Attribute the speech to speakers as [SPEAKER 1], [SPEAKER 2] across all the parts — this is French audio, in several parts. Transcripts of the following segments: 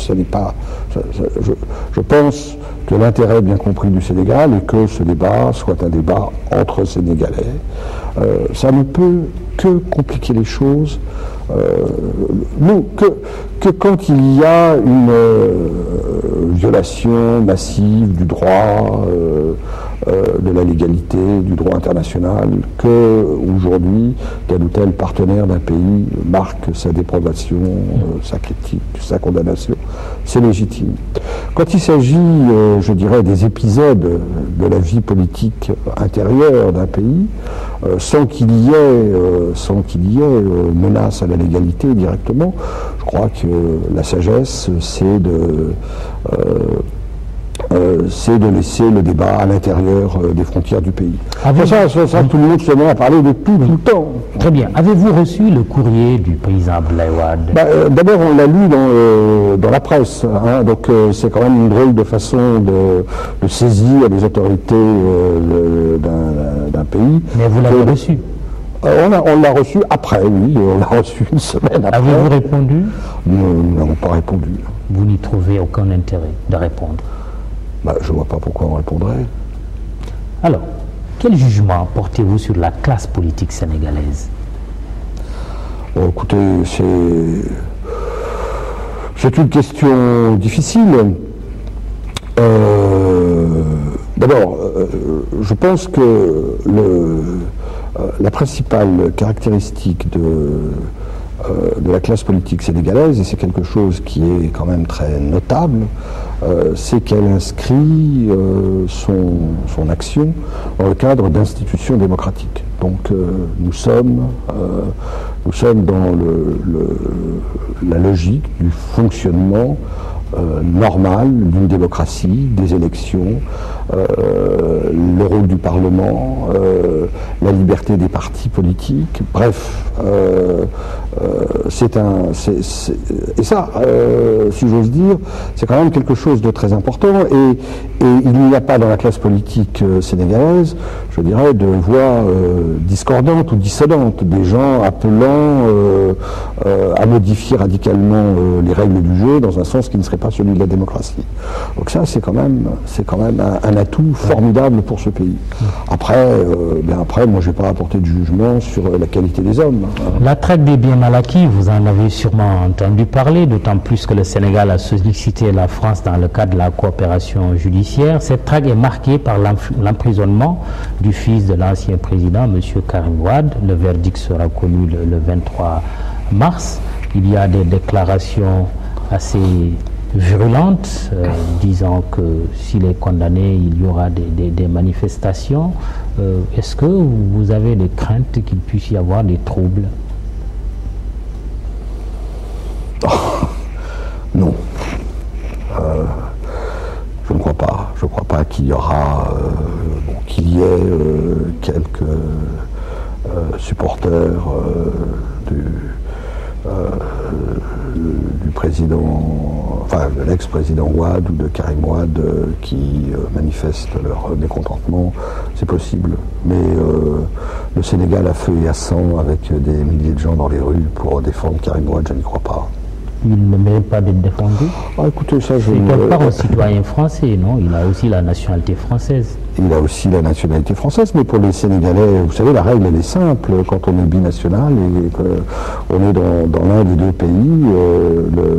[SPEAKER 1] ce n'est pas... Je pense que l'intérêt bien compris du Sénégal est que ce débat soit un débat entre Sénégalais. Ça ne peut que compliquer les choses. Que quand il y a une violation massive du droit, de la légalité, du droit international, que aujourd'hui tel ou tel partenaire d'un pays marque sa déprobation, sa critique, sa condamnation, c'est légitime. Quand il s'agit, je dirais, des épisodes de la vie politique intérieure d'un pays, sans qu'il y ait menace à la légalité directement, je crois que la sagesse, c'est de laisser le débat à l'intérieur des frontières du pays. Ça, tout le monde se met à parler de tout le temps.
[SPEAKER 2] Très bien. Avez-vous reçu le courrier du président Abdoulaye Wade?
[SPEAKER 1] D'abord, on l'a lu dans la presse, hein, donc c'est quand même une drôle de façon de saisir les autorités d'un pays.
[SPEAKER 2] Mais vous l'avez reçu?
[SPEAKER 1] On l'a reçu après, oui, on l'a reçu une semaine après.
[SPEAKER 2] Avez-vous répondu?
[SPEAKER 1] Nous n'avons pas répondu.
[SPEAKER 2] Vous n'y trouvez aucun intérêt de répondre?
[SPEAKER 1] Je ne vois pas pourquoi on répondrait.
[SPEAKER 2] Alors, quel jugement portez-vous sur la classe politique sénégalaise?
[SPEAKER 1] Écoutez, c'est une question difficile. D'abord, je pense que la principale caractéristique de la classe politique sénégalaise, et c'est quelque chose qui est quand même très notable, c'est qu'elle inscrit son action dans le cadre d'institutions démocratiques. Donc nous sommes dans la logique du fonctionnement normal d'une démocratie, des élections, le rôle du Parlement, la liberté des partis politiques, bref, et ça, si j'ose dire, c'est quand même quelque chose de très important, et il n'y a pas dans la classe politique sénégalaise, je dirais, de voix discordantes ou dissonantes, des gens appelant à modifier radicalement les règles du jeu dans un sens qui ne serait pas celui de la démocratie. Donc ça, c'est quand même un atout formidable pour ce pays. Après, moi, je n'ai pas apporté de jugement sur la qualité des hommes.
[SPEAKER 2] La traite des biens mal acquis, vous en avez sûrement entendu parler, d'autant plus que le Sénégal a sollicité la France dans le cadre de la coopération judiciaire. Cette traque est marquée par l'emprisonnement du fils de l'ancien président, M. Karim Wade. Le verdict sera connu le 23 mars. Il y a des déclarations assez virulente, disant que s'il est condamné, il y aura des manifestations. Est-ce que vous avez des craintes qu'il puisse y avoir des troubles?
[SPEAKER 1] Non. Je ne crois pas. Je ne crois pas qu'il y aura, qu'il y ait quelques supporters du président, enfin de l'ex-président Wade ou de Karim Wade qui manifestent leur mécontentement, c'est possible. Mais le Sénégal a feu et à sang avec des milliers de gens dans les rues pour défendre Karim Wade, je n'y crois pas.
[SPEAKER 2] Il ne mérite pas d'être défendu?
[SPEAKER 1] Écoutez, ça,
[SPEAKER 2] c'est quelque part un citoyen français, non? Il a aussi la nationalité française.
[SPEAKER 1] Il a aussi la nationalité française, mais pour les Sénégalais, vous savez, la règle, elle est simple. Quand on est binational et qu'on est dans l'un des deux pays,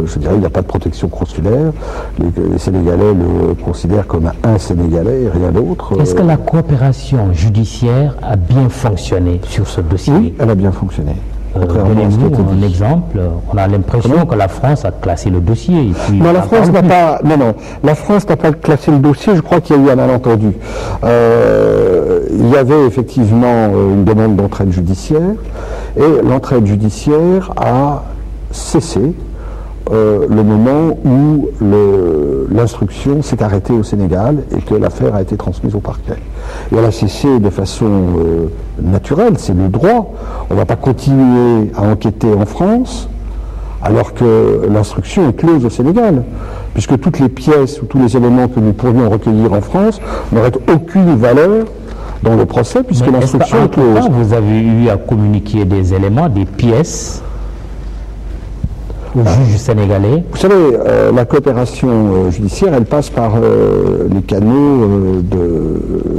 [SPEAKER 1] je dirais, il n'y a pas de protection consulaire. Les Sénégalais le considèrent comme un Sénégalais et rien d'autre.
[SPEAKER 2] Est-ce que la coopération judiciaire a bien fonctionné sur ce dossier?
[SPEAKER 1] Oui, elle a bien fonctionné.
[SPEAKER 2] Donnez-nous un exemple. On a l'impression que la France a classé le dossier. Et puis
[SPEAKER 1] non, la France n'a pas. Non, la France n'a pas classé le dossier. Je crois qu'il y a eu un malentendu. Il y avait effectivement une demande d'entraide judiciaire, et l'entraide judiciaire a cessé le moment où l'instruction s'est arrêtée au Sénégal et que l'affaire a été transmise au parquet. Et elle a cessé de façon naturelle, c'est le droit. On ne va pas continuer à enquêter en France alors que l'instruction est close au Sénégal, puisque toutes les pièces ou tous les éléments que nous pourrions recueillir en France n'auraient aucune valeur dans le procès, puisque l'instruction est close.
[SPEAKER 2] Vous avez eu à communiquer des éléments, des pièces? au juge sénégalais?
[SPEAKER 1] Vous savez, la coopération judiciaire, elle passe par les canaux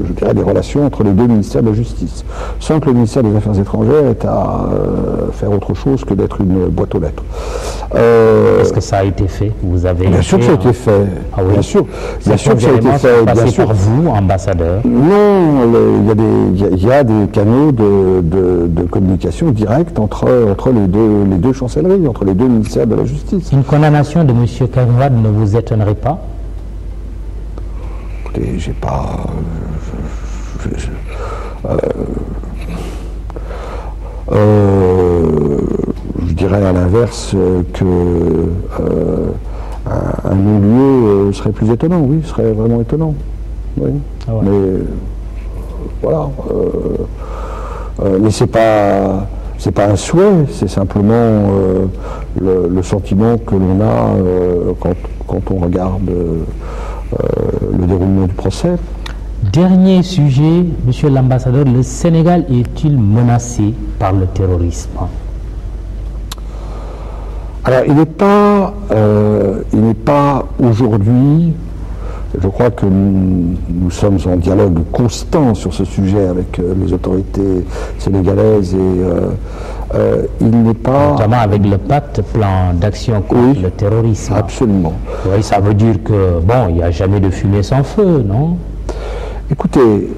[SPEAKER 1] je dirais, des relations entre les deux ministères de la Justice, sans que le ministère des Affaires étrangères ait à faire autre chose que d'être une boîte aux lettres.
[SPEAKER 2] Est-ce que ça a été fait? Vous avez
[SPEAKER 1] bien sûr que ça a été fait.
[SPEAKER 2] Ah oui.
[SPEAKER 1] Bien sûr que ça a été fait. Bien sûr.
[SPEAKER 2] Par vous, ambassadeur?
[SPEAKER 1] Non, il y a des canaux de communication directe entre les deux chancelleries, entre les deux ministères de la Justice.
[SPEAKER 2] Une condamnation de M. Karim Wade ne vous étonnerait pas?
[SPEAKER 1] Écoutez, j'ai pas... je dirais à l'inverse que un non-lieu serait plus étonnant, oui, serait vraiment étonnant. Oui. Ah ouais. Mais voilà. Mais c'est pas un souhait, c'est simplement le sentiment que l'on a quand on regarde le déroulement du procès.
[SPEAKER 2] Dernier sujet, monsieur l'ambassadeur, le Sénégal est-il menacé par le terrorisme?
[SPEAKER 1] Alors, il n'est pas aujourd'hui. Je crois que nous sommes en dialogue constant sur ce sujet avec les autorités sénégalaises et il n'est pas...
[SPEAKER 2] Notamment avec le pacte plan d'action contre le terrorisme.
[SPEAKER 1] Absolument.
[SPEAKER 2] Oui, ça veut dire que, bon, il n'y a jamais de fumée sans feu, non?
[SPEAKER 1] Écoutez,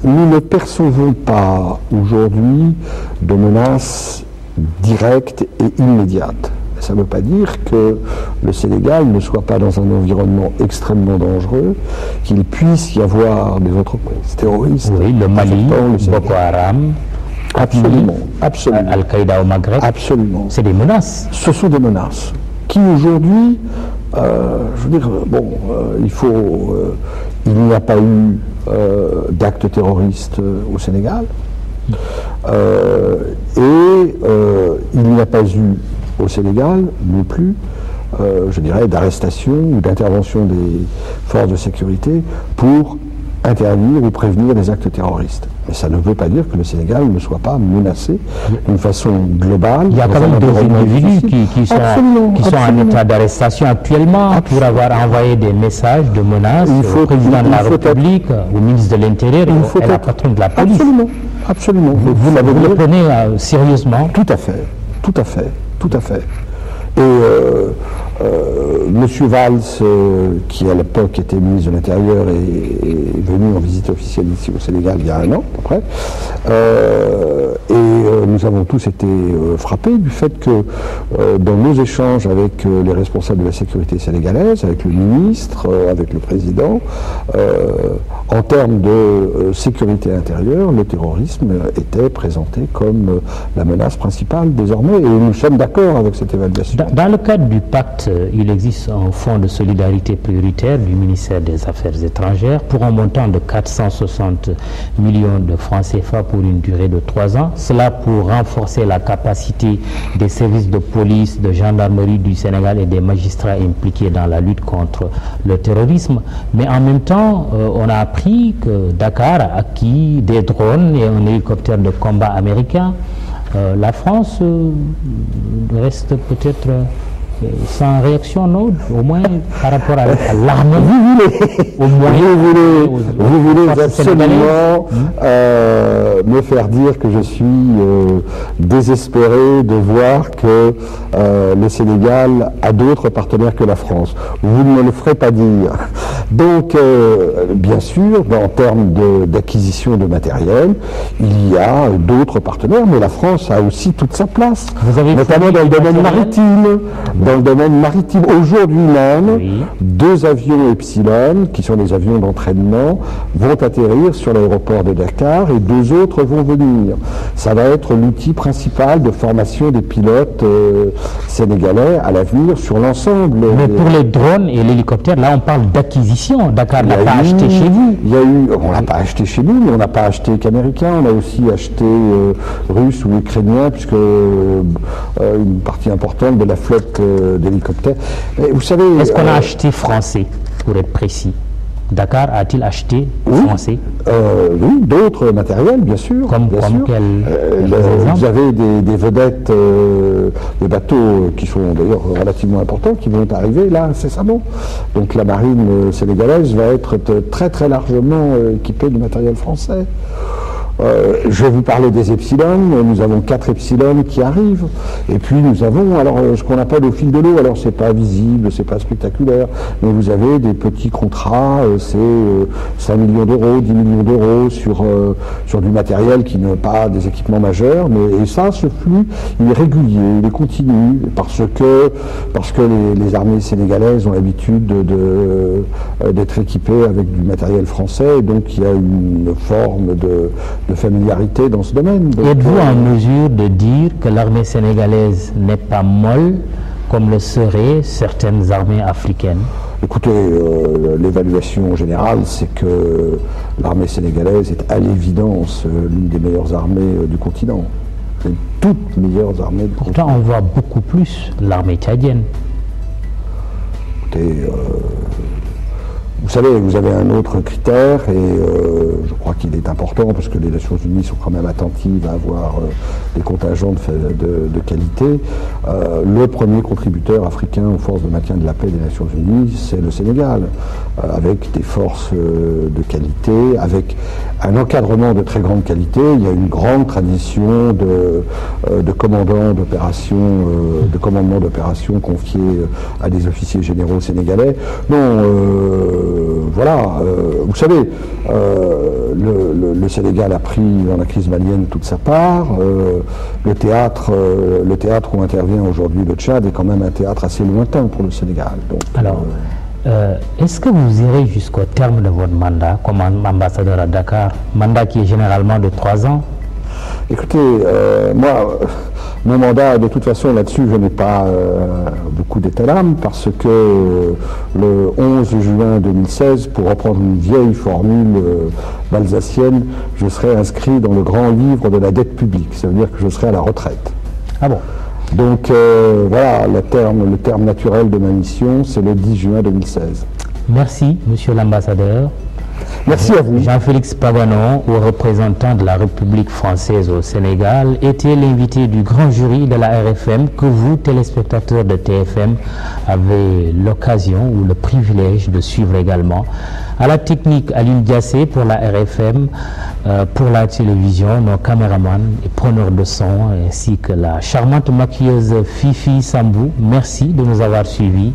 [SPEAKER 1] nous ne percevons pas aujourd'hui de menaces directes et immédiates. Ça ne veut pas dire que le Sénégal ne soit pas dans un environnement extrêmement dangereux, qu'il puisse y avoir des entreprises terroristes.
[SPEAKER 2] Oui, le Mali, Boko Haram.
[SPEAKER 1] Absolument, absolument.
[SPEAKER 2] Al-Qaïda au Maghreb.
[SPEAKER 1] Absolument.
[SPEAKER 2] C'est des menaces.
[SPEAKER 1] Ce sont des menaces qui aujourd'hui, je veux dire, bon, il n'y a pas eu d'actes terroristes au Sénégal et il n'y a pas eu au Sénégal non plus, je dirais, d'arrestation ou d'intervention des forces de sécurité pour interdire ou prévenir des actes terroristes. Mais ça ne veut pas dire que le Sénégal ne soit pas menacé d'une façon globale.
[SPEAKER 2] Il y a quand même des individus qui sont en état d'arrestation actuellement pour avoir envoyé des messages de menaces au président de la République, au ministre de l'Intérieur et à la patronne de la police.
[SPEAKER 1] Absolument, absolument.
[SPEAKER 2] Vous le prenez sérieusement?
[SPEAKER 1] Tout à fait, tout à fait, tout à fait. Et M. Valls, qui à l'époque était ministre de l'Intérieur, est venu en visite officielle ici au Sénégal il y a 1 an, à peu près. Nous avons tous été frappés du fait que dans nos échanges avec les responsables de la sécurité sénégalaise, avec le ministre, avec le président, en termes de sécurité intérieure, le terrorisme était présenté comme la menace principale désormais, et nous sommes d'accord avec cette évaluation.
[SPEAKER 2] Dans le cadre du pacte, il existe un fonds de solidarité prioritaire du ministère des Affaires étrangères pour un montant de 460 millions de francs CFA pour une durée de 3 ans. Cela pour renforcer la capacité des services de police, de gendarmerie du Sénégal et des magistrats impliqués dans la lutte contre le terrorisme. Mais en même temps, on a appris que Dakar a acquis des drones et un hélicoptère de combat américain. La France reste peut-être sans réaction, non? Au moins par rapport à l'armée.
[SPEAKER 1] Vous voulez absolument me faire dire que je suis désespéré de voir que le Sénégal a d'autres partenaires que la France. Vous ne me le ferez pas dire. Donc, bien sûr, en termes d'acquisition de matériel, il y a d'autres partenaires, mais la France a aussi toute sa place, notamment dans le domaine maritime. Dans le domaine maritime, aujourd'hui même, 2 avions Epsilon, qui sont des avions d'entraînement, vont atterrir sur l'aéroport de Dakar et 2 autres vont venir. Ça va être l'outil principal de formation des pilotes sénégalais à l'avenir sur l'ensemble.
[SPEAKER 2] Mais pour les drones et l'hélicoptère, là on parle d'acquisition. Dakar n'a pas acheté chez vous.
[SPEAKER 1] On l'a pas acheté chez nous, mais on n'a pas acheté qu'américain, on a aussi acheté russe ou ukrainien, puisque une partie importante de la flotte d'hélicoptères. Vous savez...
[SPEAKER 2] Est-ce qu'on a acheté français, pour être précis? Dakar a-t-il acheté français?
[SPEAKER 1] Oui, d'autres matériels, bien sûr.
[SPEAKER 2] Comme
[SPEAKER 1] vous avez des vedettes, des bateaux qui sont d'ailleurs relativement importants, qui vont arriver là incessamment. Donc la marine sénégalaise va être très très largement équipée de matériel français. Je vais vous parler des Epsilon. Nous avons 4 Epsilon qui arrivent. Et puis nous avons alors ce qu'on appelle au fil de l'eau. Alors c'est pas visible, c'est pas spectaculaire, mais vous avez des petits contrats, c'est 5 millions d'euros, 10 millions d'euros sur du matériel qui n'est pas des équipements majeurs. Et ça, ce flux, il est régulier, il est continu, parce que les armées sénégalaises ont l'habitude d'être équipées avec du matériel français. Et donc il y a une forme de familiarité dans ce domaine.
[SPEAKER 2] Êtes-vous en mesure de dire que l'armée sénégalaise n'est pas molle comme le seraient certaines armées africaines?
[SPEAKER 1] Écoutez, l'évaluation générale, c'est que l'armée sénégalaise est à l'évidence l'une des meilleures armées du continent. Les toutes meilleures armées du continent.
[SPEAKER 2] Pourtant, on voit beaucoup plus l'armée tchadienne.
[SPEAKER 1] Écoutez, vous savez, vous avez un autre critère, et je crois qu'il est important, parce que les Nations Unies sont quand même attentives à avoir des contingents de qualité. Le premier contributeur africain aux forces de maintien de la paix des Nations Unies, c'est le Sénégal, avec des forces de qualité, avec un encadrement de très grande qualité. Il y a une grande tradition de commandement d'opérations confiés à des officiers généraux sénégalais. Voilà, vous savez, le Sénégal a pris dans la crise malienne toute sa part. Le théâtre où intervient aujourd'hui le Tchad est quand même un théâtre assez lointain pour le Sénégal. Donc,
[SPEAKER 2] alors, est-ce que vous irez jusqu'au terme de votre mandat comme ambassadeur à Dakar, mandat qui est généralement de 3 ans?
[SPEAKER 1] Écoutez, moi, mon mandat, de toute façon, là-dessus, je n'ai pas beaucoup d'état d'âme, parce que le 11 juin 2016, pour reprendre une vieille formule alsacienne, je serai inscrit dans le grand livre de la dette publique. Ça veut dire que je serai à la retraite.
[SPEAKER 2] Ah bon?
[SPEAKER 1] Donc, voilà, le terme naturel de ma mission, c'est le 10 juin 2016.
[SPEAKER 2] Merci, monsieur l'ambassadeur.
[SPEAKER 1] Merci à vous.
[SPEAKER 2] Jean-Félix Pavanon, représentant de la République française au Sénégal, était l'invité du grand jury de la RFM que vous, téléspectateurs de TFM, avez l'occasion ou le privilège de suivre également. À la technique, Aline Diassé pour la RFM, pour la télévision, nos caméramans et preneurs de son, ainsi que la charmante maquilleuse Fifi Sambou. Merci de nous avoir suivis.